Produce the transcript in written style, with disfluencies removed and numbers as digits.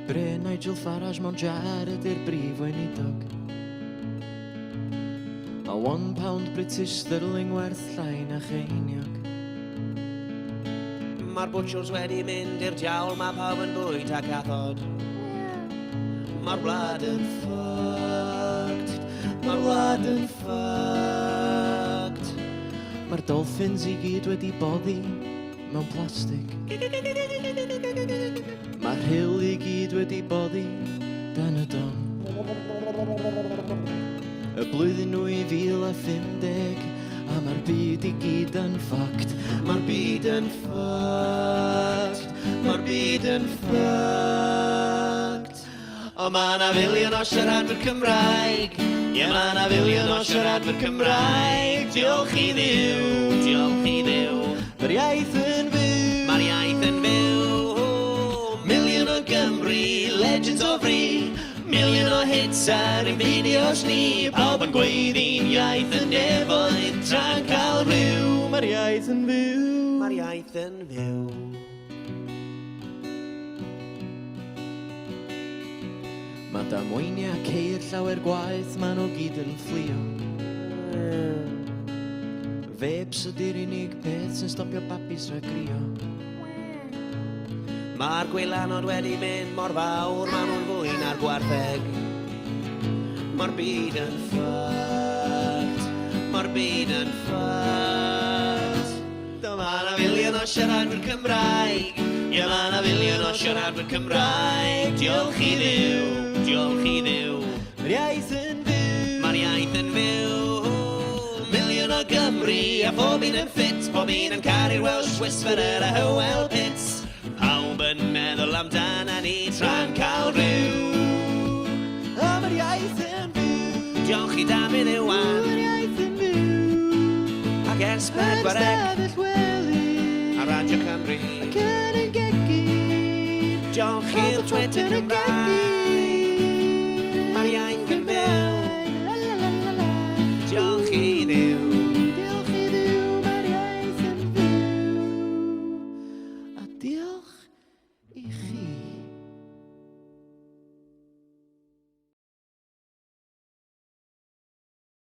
Bre Nigel Farage mewn Jared i'r brif weinidog. A £1 British sterling werth llai na cheiniog. Mae'r butchers wedi mynd i'r diawl, mae pawb yn bwyd a cathod. Mae'r wlad yn fucked, mae'r wlad yn fucked. Mae'r dolphins I gyd wedi boddi mewn plastig. Mae'r hill I gyd wedi boddi dan y don. Y blwyddyn 2050 a mae'r byd I gyd yn fucked. Mae'r byd yn fucked, mae'r byd yn fucked. O ma' na filiwn o siaradwyr Cymraeg, ie ma' na filiwn o siaradwyr Cymraeg. Diolch I Dduw, diolch I Dduw. Mae'r iaith yn fyw, Mae'r iaith yn fyw. Miliwn o Gymru, legends o fri. Miliwn o hits ar ein fideos ni. Pawb yn gweiddi'n iaith yn nefoedd tra'n cael rhyw. mae'r iaith yn fyw. Mae'r iaith yn fyw. Mae damweiniau ceir llawer gwaith, maen nhw gyd yn fflio. Febs ydy'r unig peth sy'n stopio babis rhag grio. Mae'r gwylanod wedi mynd mor fawr, maen nhw'n fwy na'r gwartheg. Mae'r byd yn fucked, mae'r byd yn fucked. Ma' na filiwn o siaradwyr Cymraeg, ie ma' na filiwn o siaradwyr Cymraeg. Diolch I Dduw, diolch I Dduw. Mae'r iaith yn fyw, Mae'r iaith yn fyw. Miliwn o Gymru a phob un yn ffit, pob un yn caru'r Welsh Whisperer a Hywel Pits. Pawb yn meddwl amdana ni tra'n cael rhyw. a mae'r iaith yn fyw. Diolch I Dafydd Iwan Mae'r iaith yn fyw. ac ers pedwar ec Ystafell wely, a Radio Cymru. ac yn y gegin. Diolch i'r Twitter Cymraeg. Mae'r iaith yn fyw.